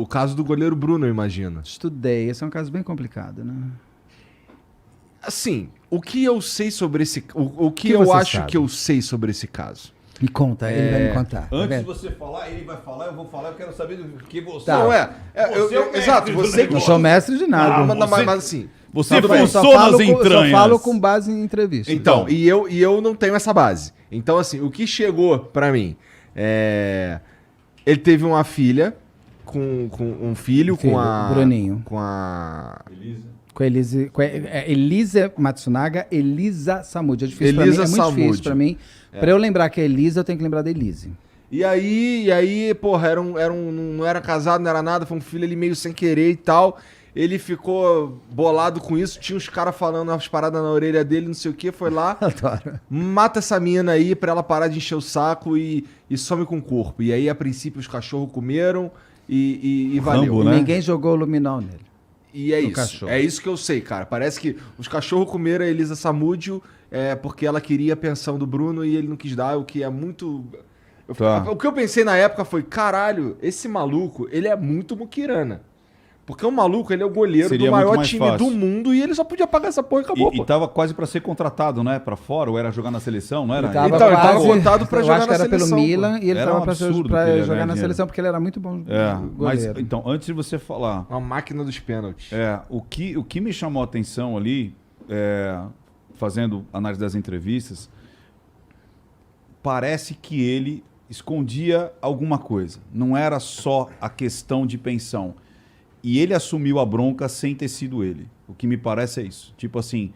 o caso do goleiro Bruno, eu imagino. Estudei. Esse é um caso bem complicado, né? Assim, o que eu sei sobre esse... O que eu acho sabe? que eu sei sobre esse caso? Me conta, ele vai me contar. Antes de você falar, ele vai falar, eu vou falar, eu quero saber do que você... Tá. Não, Você é o mestre exato, do você negócio. Não sou mestre de nada. mas assim... Você Tudo bem. forçou nas entranhas. Eu só falo com base em entrevista. Então, e eu não tenho essa base. Então, assim, o que chegou pra mim ele teve uma filha com um filho, com a... Bruninho. Com a... Com a Elisa Matsunaga, Elisa Samud. É difícil Elisa pra mim, é muito Samud. difícil pra mim. Pra eu lembrar que é Elisa, eu tenho que lembrar da Elise. E aí, porra, não era casado, não era nada, foi um filho ali meio sem querer e tal. Ele ficou bolado com isso, tinha uns caras falando umas paradas na orelha dele, não sei o que, foi lá, Adoro. mata essa menina aí pra ela parar de encher o saco e some com o corpo. E aí, a princípio, os cachorros comeram e valeu. Rambo, né? Ninguém jogou luminol nele. E é No isso. cachorro. É isso que eu sei, cara. Parece que os cachorros comeram a Elisa Samúdio porque ela queria a pensão do Bruno e ele não quis dar, o que é muito... Tá. O que eu pensei na época foi, caralho, esse maluco, ele é muito muquirana. Porque o maluco, ele é o goleiro Seria do muito maior mais time fácil. do mundo e ele só podia pagar essa porra e acabou, E pô. tava quase pra ser contratado, né? Pra fora, ou era jogar na seleção, não era? Ele tava Então, ele tava quase- cotado pra eu jogar acho que na era seleção, pelo pô. Milan e ele Era tava um pra absurdo que ele ia jogar ganhar na dinheiro. seleção porque ele era muito bom Mas, goleiro. então, antes de você falar, Uma máquina dos pênaltis. o que me chamou a atenção ali, fazendo análise das entrevistas, parece que ele escondia alguma coisa. Não era só a questão de pensão. E ele assumiu a bronca sem ter sido ele. O que me parece é isso. Tipo assim,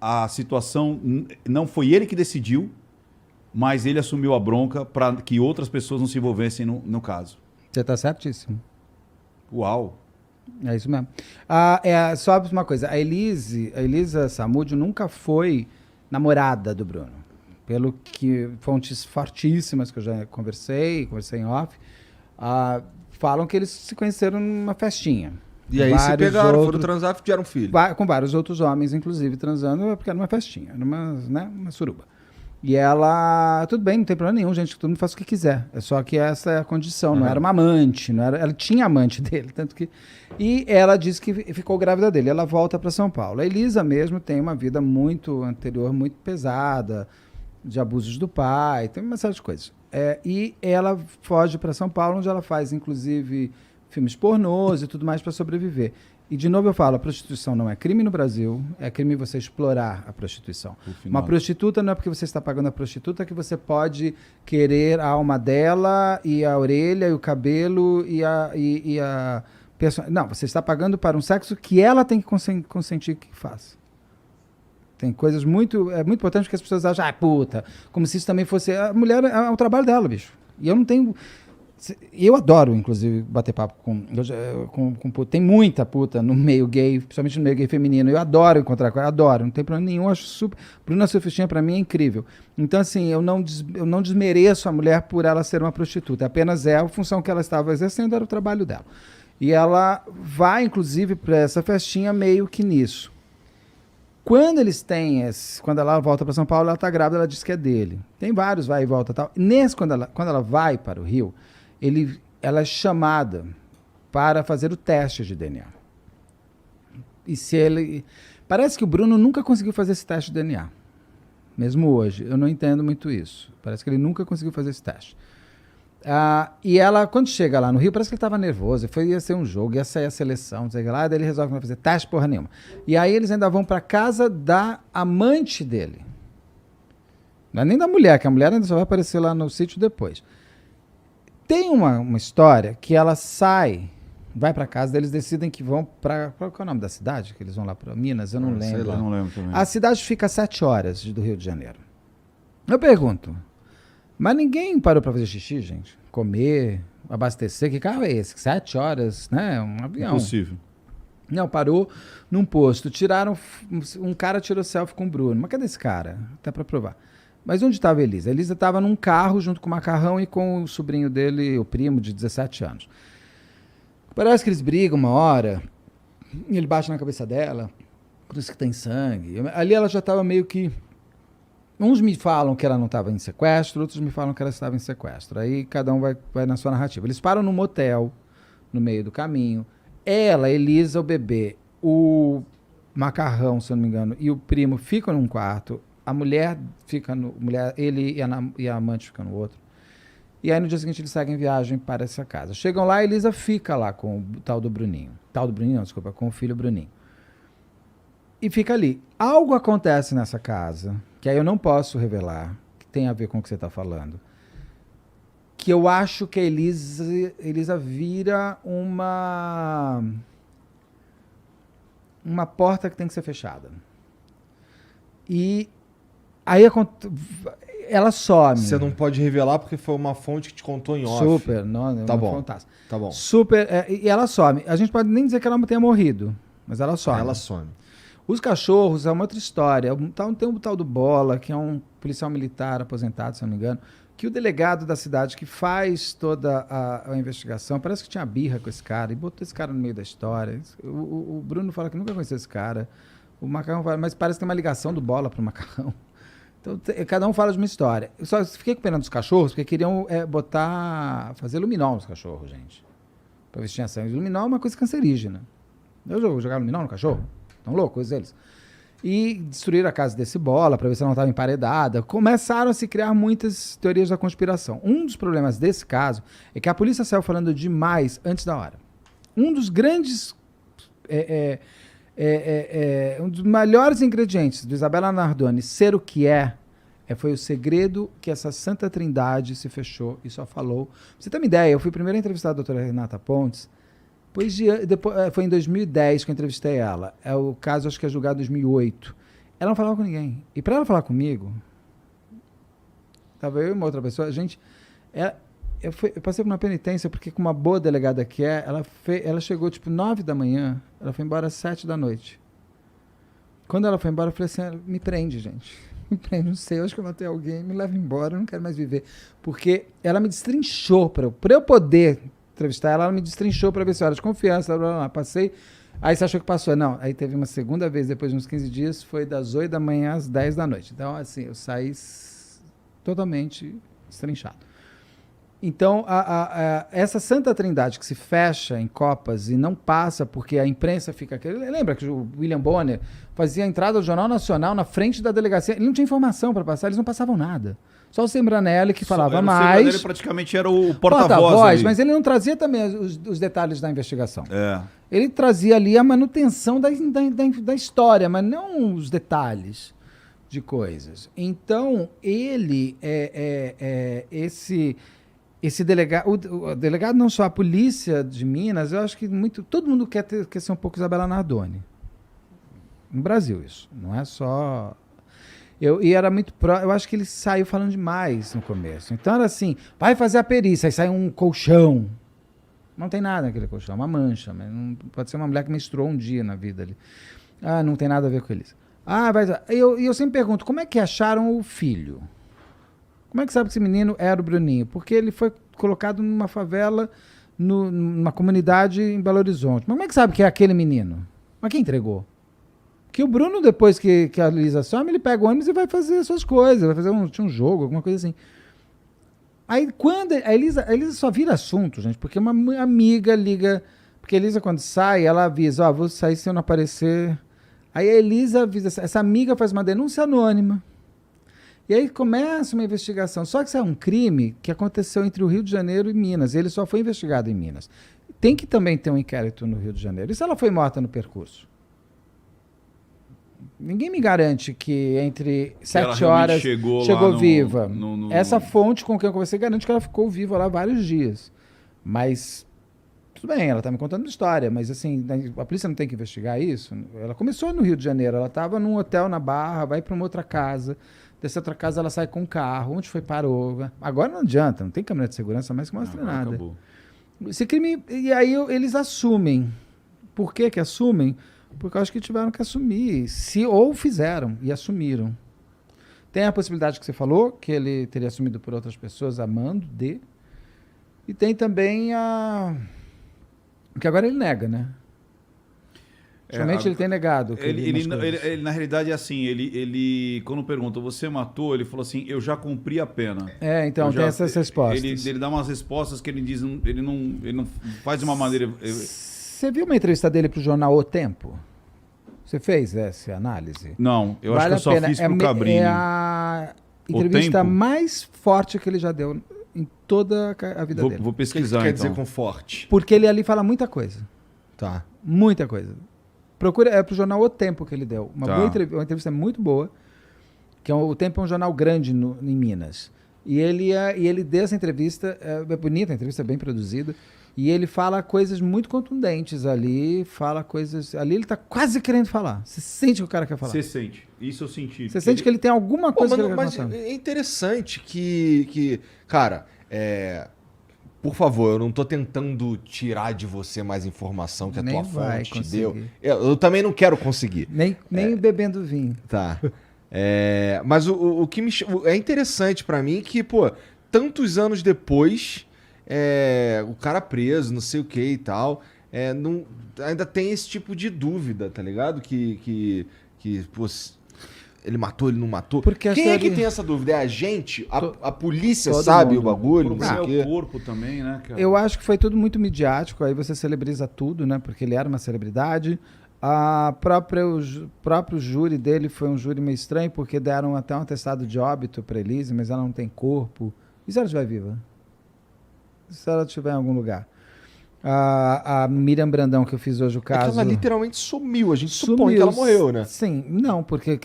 a situação não foi ele que decidiu, mas ele assumiu a bronca para que outras pessoas não se envolvessem no caso. Você tá certíssimo. Uau! É isso mesmo. Só uma coisa, a Elisa Samúdio nunca foi namorada do Bruno. Pelo que fontes fortíssimas que eu já conversei em off, falam que eles se conheceram numa festinha. E aí se pegaram, foram transar e tiveram um filho. Com vários outros homens, inclusive, transando, porque era uma festinha, era uma suruba. E ela, tudo bem, não tem problema nenhum, gente, todo mundo faz o que quiser. É só que essa é a condição, não era uma amante, ela tinha amante dele, tanto que... E ela disse que ficou grávida dele, ela volta para São Paulo. A Elisa mesmo tem uma vida muito anterior, muito pesada, de abusos do pai, tem uma série de coisas. E ela foge para São Paulo, onde ela faz, inclusive, filmes pornôs e tudo mais para sobreviver. E, de novo, eu falo, a prostituição não é crime no Brasil, é crime você explorar a prostituição. Uma prostituta não é porque você está pagando a prostituta que você pode querer a alma dela e a orelha e o cabelo e a pessoa. Não, você está pagando para um sexo que ela tem que consentir que faça. Tem coisas muito... É muito importante que as pessoas acham, puta, como se isso também fosse... A mulher é o trabalho dela, bicho. E eu não tenho... Eu adoro, inclusive, bater papo com puta. Tem muita puta no meio gay, principalmente no meio gay feminino. Eu adoro encontrar com ela, adoro, não tem problema nenhum. Acho super. Bruna Surfistinha, pra mim, é incrível. Então, assim, eu não desmereço a mulher por ela ser uma prostituta. Apenas a função que ela estava exercendo era o trabalho dela. E ela vai, inclusive, para essa festinha meio que nisso. Quando quando ela volta para São Paulo, ela tá grávida, ela diz que é dele. Tem vários vai e volta e tal. Quando ela vai para o Rio, ela é chamada para fazer o teste de DNA. Parece que o Bruno nunca conseguiu fazer esse teste de DNA. Mesmo hoje. Eu não entendo muito isso. Parece que ele nunca conseguiu fazer esse teste. E ela, quando chega lá no Rio, parece que ele estava nervoso. Ia ser um jogo, ia sair a seleção, não sei o que lá. Daí ele resolve que não vai fazer teste porra nenhuma. E aí eles ainda vão para casa da amante dele. Não é nem da mulher, que a mulher ainda só vai aparecer lá no sítio depois. Tem uma história que ela vai para casa, eles decidem que vão para... Qual é o nome da cidade? Que eles vão lá para Minas? Eu não lembro. Eu não lembro também. A cidade fica a 7 horas do Rio de Janeiro. Eu pergunto, mas ninguém parou para fazer xixi, gente? Comer, abastecer, que carro é esse? 7 horas, né? Um avião. Impossível. Não, parou num posto. Um cara tirou selfie com o Bruno. Mas cadê esse cara? Até para provar. Mas onde estava a Elisa? A Elisa estava num carro junto com o Macarrão e com o sobrinho dele, o primo, de 17 anos. Parece que eles brigam uma hora, e ele bate na cabeça dela, por isso que tem sangue. Ali ela já estava meio que... Uns me falam que ela não estava em sequestro, outros me falam que ela estava em sequestro. Aí cada um vai na sua narrativa. Eles param num motel no meio do caminho. Ela, Elisa, o bebê, o Macarrão, se eu não me engano, e o primo ficam num quarto. A mulher fica no... ele e a amante ficam no outro. E aí no dia seguinte eles seguem viagem para essa casa. Chegam lá, a Elisa fica lá com o tal do Bruninho. Tal do Bruninho, não, desculpa, com o filho Bruninho. E fica ali. Algo acontece nessa casa, que aí eu não posso revelar, que tem a ver com o que você está falando. Que eu acho que a Elisa vira uma porta que tem que ser fechada. E aí ela some. Você não pode revelar porque foi uma fonte que te contou em off. Super, não, Tá não bom. fantástico. Tá bom. Super, e ela some. A gente pode nem dizer que ela tenha morrido, mas ela some. Ela some. Os cachorros é uma outra história. Tem um tal do Bola, que é um policial militar aposentado, se eu não me engano, que o delegado da cidade que faz toda a investigação, parece que tinha birra com esse cara e botou esse cara no meio da história. O Bruno fala que nunca conheceu esse cara. O Macarrão fala, mas parece que tem uma ligação do Bola pro Macarrão. Então, cada um fala de uma história. Eu só fiquei com pena dos cachorros, porque queriam fazer luminol nos cachorros, gente. Pra ver se tinha sangue. Luminol é uma coisa cancerígena. Eu jogar luminol no cachorro? Tão loucos eles. E destruíram a casa desse Bola, para ver se ela não estava emparedada. Começaram a se criar muitas teorias da conspiração. Um dos problemas desse caso é que a polícia saiu falando demais antes da hora. Um dos grandes... um dos melhores ingredientes do Isabela Nardoni ser o que foi o segredo que essa Santa Trindade se fechou e só falou. Pra você ter uma ideia, eu fui primeiro a entrevistar a doutora Renata Pontes, depois, foi em 2010 que eu entrevistei ela. O caso, acho que é julgado em 2008. Ela não falava com ninguém. E para ela falar comigo, tava eu e uma outra pessoa, eu passei por uma penitência, porque com uma boa delegada que ela chegou tipo 9 da manhã, ela foi embora às 7 da noite. Quando ela foi embora, eu falei assim, me prende, gente. Me prende, não sei, eu acho que eu matei alguém, me leva embora, eu não quero mais viver. Porque ela me destrinchou, para eu poder entrevistar ela me destrinchou para ver se era de confiança, blá, blá, blá. Passei, aí você achou que passou? Não, aí teve uma segunda vez, depois de uns 15 dias, foi das 8 da manhã às 10 da noite. Então, assim, eu saí totalmente destrinchado. Então, essa Santa Trindade que se fecha em copas e não passa porque a imprensa fica... Lembra que o William Bonner fazia a entrada do Jornal Nacional na frente da delegacia? Ele não tinha informação para passar, eles não passavam nada. Só o Sembranelli que falava mais. Ele praticamente era o porta-voz. Mas ele não trazia também os detalhes da investigação. É. Ele trazia ali a manutenção da história, mas não os detalhes de coisas. Então, ele esse delegado, o delegado não só a polícia de Minas, eu acho que todo mundo quer ser um pouco Isabela Nardoni. No Brasil, isso. Não é só... E era muito eu acho que ele saiu falando demais no começo. Então era assim, vai fazer a perícia, aí sai um colchão. Não tem nada naquele colchão, uma mancha. Mas não, pode ser uma mulher que menstruou um dia na vida ali. Ah, não tem nada a ver com eles. Eu sempre pergunto, como é que acharam o filho? Como é que sabe que esse menino era o Bruninho? Porque ele foi colocado numa favela, numa comunidade em Belo Horizonte. Mas como é que sabe que é aquele menino? Mas quem entregou? Que o Bruno, depois que a Elisa some, ele pega o ônibus e vai fazer suas coisas, vai fazer um jogo, alguma coisa assim. Aí quando a Elisa só vira assunto, gente, porque uma amiga liga, porque a Elisa quando sai, ela avisa, vou sair se eu não aparecer. Aí a Elisa avisa, essa amiga faz uma denúncia anônima. E aí começa uma investigação. Só que isso é um crime que aconteceu entre o Rio de Janeiro e Minas. Ele só foi investigado em Minas. Tem que também ter um inquérito no Rio de Janeiro. E se ela foi morta no percurso? Ninguém me garante que entre 7 horas chegou viva. Essa fonte com quem eu conversei garante que ela ficou viva lá vários dias. Mas, tudo bem, ela está me contando uma história, mas assim, a polícia não tem que investigar isso? Ela começou no Rio de Janeiro, ela estava num hotel na Barra, vai para uma outra casa, dessa outra casa ela sai com um carro, onde foi, parou. Agora não adianta, não tem câmera de segurança mais que mostra nada. Acabou. Esse crime, e aí eles assumem. Por que assumem? Porque eu acho que tiveram que assumir, ou fizeram e assumiram. Tem a possibilidade que você falou, que ele teria assumido por outras pessoas, amando de. E tem também que agora ele nega, né? Somente ele tem negado. que Ele, umas coisas. na realidade, é assim, ele quando perguntou, você matou? Ele falou assim, eu já cumpri a pena. Então, Eu tem já- essas respostas. Ele dá umas respostas que ele diz, ele não faz de uma maneira... Você viu uma entrevista dele pro jornal O Tempo? Você fez essa análise? Não, eu acho Vale que eu só a pena. fiz pro Cabrini. É a entrevista Tempo? mais forte que ele já deu em toda a vida dele. Vou O que que tu pesquisar, quer então. dizer com forte? Porque ele ali fala muita coisa. Tá. Muita coisa. Procura, é pro jornal O Tempo que ele deu. Tá. Uma entrevista muito boa. Que O Tempo é um jornal grande em Minas. E ele deu essa entrevista, é bonita, a entrevista é bem produzida. E ele fala coisas muito contundentes ali, fala coisas... Ali ele tá quase querendo falar. Você sente que o cara quer falar. Você sente. Isso eu senti. Você sente que ele tem alguma Pô, coisa mano, que ele quer mas contar. é interessante que cara, por favor, eu não tô tentando tirar de você mais informação que a Nem tua vai fonte te deu. conseguir. Eu também não quero conseguir. Nem bebendo vinho. Tá. Mas o que é interessante pra mim que, pô, tantos anos depois, o cara preso, não sei o que e tal, ainda tem esse tipo de dúvida, tá ligado? Que pô, ele matou, ele não matou. Porque a Quem é que teoria- tem essa dúvida? É a gente? A polícia todo sabe mundo. o bagulho? O Não sei problema é o o quê. corpo também, né, cara? Eu acho que foi tudo muito midiático, aí você celebriza tudo, né? Porque ele era uma celebridade. O próprio júri dele foi um júri meio estranho, porque deram até um atestado de óbito para Elise, mas ela não tem corpo. E se ela estiver viva? E se ela estiver em algum lugar? A Miriam Brandão, que eu fiz hoje o É que caso... ela literalmente sumiu. A gente supõe que ela morreu, né? Sim, não, porque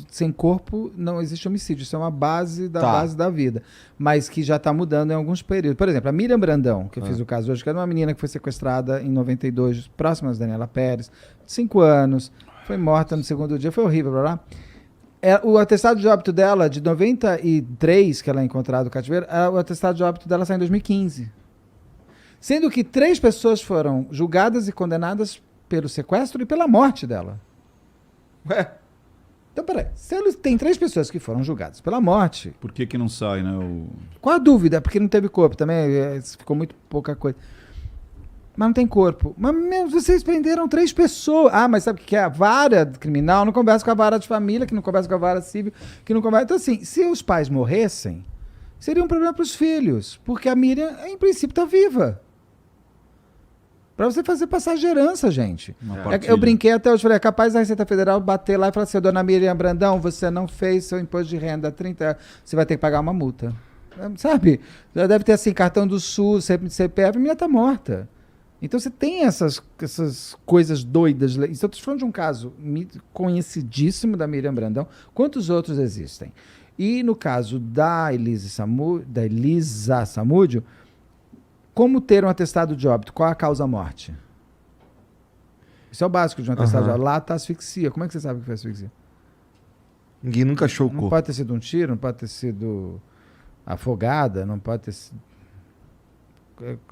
sem corpo não existe homicídio. Isso é uma base da vida. Mas que já está mudando em alguns períodos. Por exemplo, a Miriam Brandão, que eu fiz o caso hoje, que era uma menina que foi sequestrada em 92, próxima da Daniela Pérez, 5 anos, foi morta no segundo dia, foi horrível, blá blá. O atestado de óbito dela, de 93, que ela é encontrada no cativeiro, o atestado de óbito dela sai em 2015. Sendo que 3 pessoas foram julgadas e condenadas pelo sequestro e pela morte dela. Ué, Então, peraí. Se eles tem 3 pessoas que foram julgadas pela morte, Por que não sai, né? qual a dúvida? Porque não teve corpo também, ficou muito pouca coisa. Mas não tem corpo. Mas vocês prenderam 3 pessoas. Ah, mas sabe o que é? A vara criminal não conversa com a vara de família, que não conversa com a vara civil, que não conversa... Então, assim, se os pais morressem, seria um problema para os filhos. Porque a Miriam, em princípio, está viva. Para você fazer passar de herança, gente. Eu brinquei até hoje, falei, é capaz da Receita Federal bater lá e falar assim, dona Miriam Brandão, você não fez seu imposto de renda 30, você vai ter que pagar uma multa. Sabe? Já deve ter assim, cartão do SUS, CPF, a menina tá morta. Então você tem essas coisas doidas. Então eu tô falando de um caso conhecidíssimo da Miriam Brandão. Quantos outros existem? E no caso da Elisa Samúdio, como ter um atestado de óbito? Qual a causa-morte? Isso é o básico de um atestado de óbito. Lá está asfixia. Como é que você sabe que foi asfixia? ninguém nunca achou o Não corpo. pode ter sido um tiro, não pode ter sido afogada, não pode ter sido...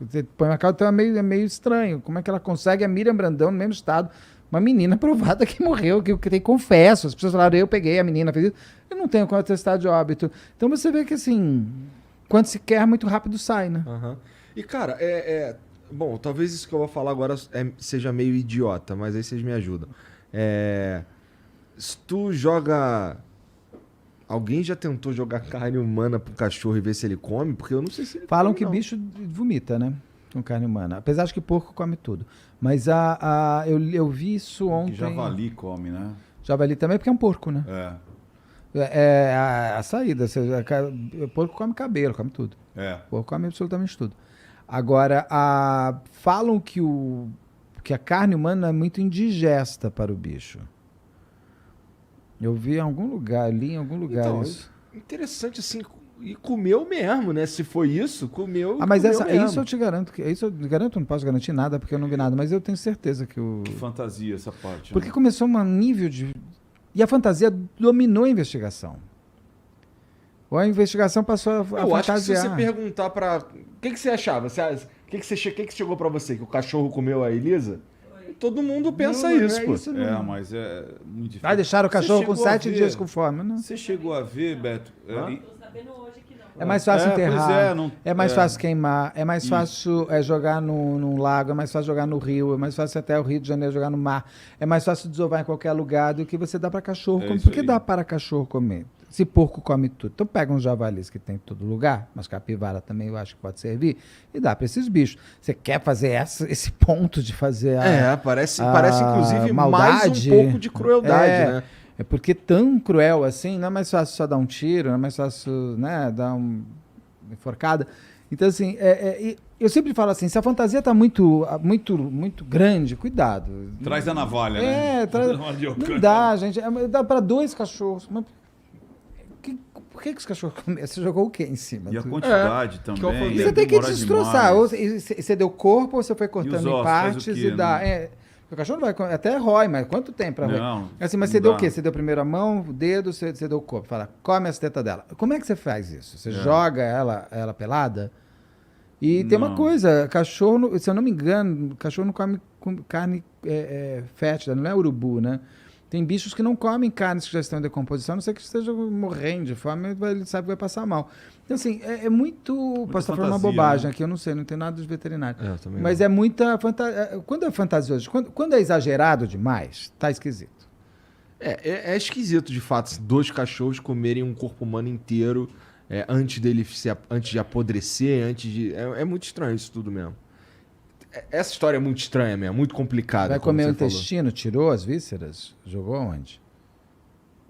Você põe uma causa, então é meio estranho. Como é que ela consegue a Miriam Brandão no mesmo estado? Uma menina provada que morreu, que tem confesso. As pessoas falaram, eu peguei a menina, fez isso. Eu não tenho como atestado de óbito. Então você vê que assim, quando se quer, muito rápido sai, né? Aham. E, cara, bom, talvez isso que eu vou falar agora seja meio idiota, mas aí vocês me ajudam. Se tu joga... Alguém já tentou jogar carne humana pro cachorro e ver se ele come? Porque eu não sei se ele Falam come, que não. bicho vomita, né? Com carne humana. Apesar de que porco come tudo. Mas eu vi isso ontem. Que javali come, né? Javali também, porque é um porco, né? É a saída. O porco come cabelo, come tudo. O porco come absolutamente tudo. Agora, falam que a carne humana é muito indigesta para o bicho. Eu vi em algum lugar, li em algum lugar Então, isso. interessante assim, e comeu mesmo, né? Se foi isso, comeu. Mas comeu mesmo. isso eu te garanto. Isso eu garanto, não posso garantir nada, porque eu não vi nada, mas eu tenho certeza que o... Que fantasia essa parte. Porque né? começou um nível de... E a fantasia dominou a investigação. Ou a investigação passou a Eu fantasiar. acho que se você perguntar pra... O que você achava? O que chegou pra você? Que o cachorro comeu a Elisa? Todo mundo pensa Não, isso, é pô. isso, não. Mas é muito difícil. Vai deixar o Você cachorro com chegou a 7 ver- dias com fome, não? Você chegou a ver, Beto? Tô sabendo hoje que não. É mais fácil enterrar, pois é, não- é mais é. fácil queimar, é mais Isso. fácil jogar num lago, é mais fácil jogar no rio, é mais fácil até o Rio de Janeiro jogar no mar, é mais fácil desovar em qualquer lugar do que você dá para cachorro comer. isso Por que aí. dá para cachorro comer? Se porco come tudo. Então pega uns javalis que tem em todo lugar, mas capivara também eu acho que pode servir, e dá para esses bichos. Você quer fazer esse ponto de fazer Parece a enforcada, mais maldade. um pouco de crueldade, né? É porque tão cruel assim, não é mais fácil só dar um tiro, não é mais fácil, né, dar uma enforcada. Então, assim, eu sempre falo assim, se a fantasia tá muito grande, cuidado. Traz a navalha, né? Não dá, gente. Dá para 2 cachorros. Mas por que os cachorros comem? Você jogou o quê em cima? E a quantidade também. alfandeiro. Você tem que demora destroçar. demais. Ou você deu corpo, ou você foi cortando ossos, em faz partes o quê, e dá. né? O cachorro não vai comer, até rói, mas quanto tempo pra roer? Não, Assim, mas não você deu o dá. quê? Você deu primeiro a mão, o dedo, você deu o corpo. Fala, come as tetas dela. Como é que você faz isso? Você joga ela pelada? E tem uma Não. coisa, cachorro, se eu não me engano, cachorro não come carne fétida, não é urubu, né? Tem bichos que não comem carnes que já estão em decomposição, a não ser que esteja morrendo de fome, ele sabe que vai passar mal. Então, assim, é muito... Posso estar falando uma fantasia, bobagem né? aqui, eu não sei, não tenho nada de veterinário. Eu também Mas não. é muita fantasia. Quando é fantasioso, quando é exagerado demais, tá esquisito. É esquisito, de fato, 2 cachorros comerem um corpo humano inteiro antes de apodrecer, antes de... É muito estranho isso tudo mesmo. Essa história é muito estranha mesmo, muito complicada. Vai como comer o você falou. intestino, tirou as vísceras, jogou onde?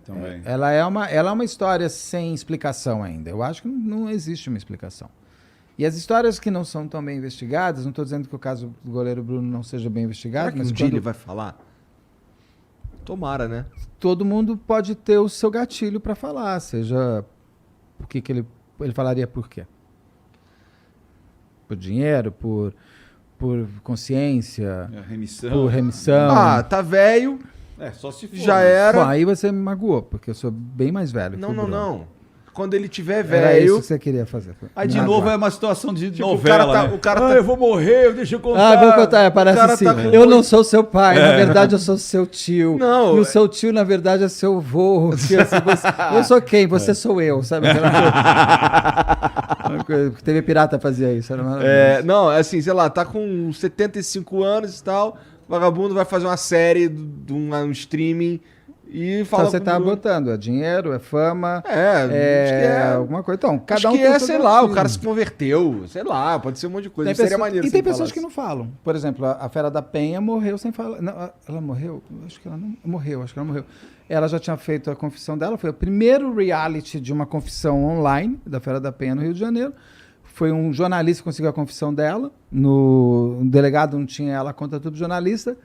Também. Ela é uma história sem explicação ainda. Eu acho que não existe uma explicação. E as histórias que não são tão bem investigadas, não estou dizendo que o caso do goleiro Bruno não seja bem investigado, Será que mas um dia quando ele vai falar? Tomara, né? todo mundo pode ter o seu gatilho para falar, seja por que ele falaria por quê? Por dinheiro, por consciência, Remissão. por remissão. Tá velho, Só se for. já né? era. Bom, aí você me magoou, porque eu sou bem mais velho que Não, o não, Bruno. não. Quando ele tiver Era isso velho... que você queria fazer. Aí de Me novo magoar. é uma situação de Tipo, novela, o cara tá- eu vou morrer, deixa eu contar. Vou contar, parece cara assim. tá com Eu não sou seu pai, na verdade eu sou seu tio. Não, E o seu tio, na verdade, é seu avô. Eu sou quem? Você sou eu, sabe? Aquela coisa. TV Pirata fazia isso, era maravilhoso. não, assim, sei lá, tá com 75 anos e tal, o vagabundo vai fazer uma série de um streaming e fala... Então você com tá o Bruno. botando, é dinheiro, é fama, acho que é... alguma coisa. Então, cada Acho um que tem o é, seu sei lá, o gatilho. cara se converteu, sei lá, pode ser um monte de coisa. Tem Seria pessoa- maneiro e se tem ele pessoas que falasse. não falam. Por exemplo, a Fera da Penha morreu sem falar. Não, ela morreu? Acho que ela não morreu, acho que ela morreu. Ela já tinha feito a confissão dela, foi o primeiro reality de uma confissão online da Fera da Penha no Rio de Janeiro. Foi um jornalista que conseguiu a confissão dela. O delegado não tinha ela, conta tudo jornalista.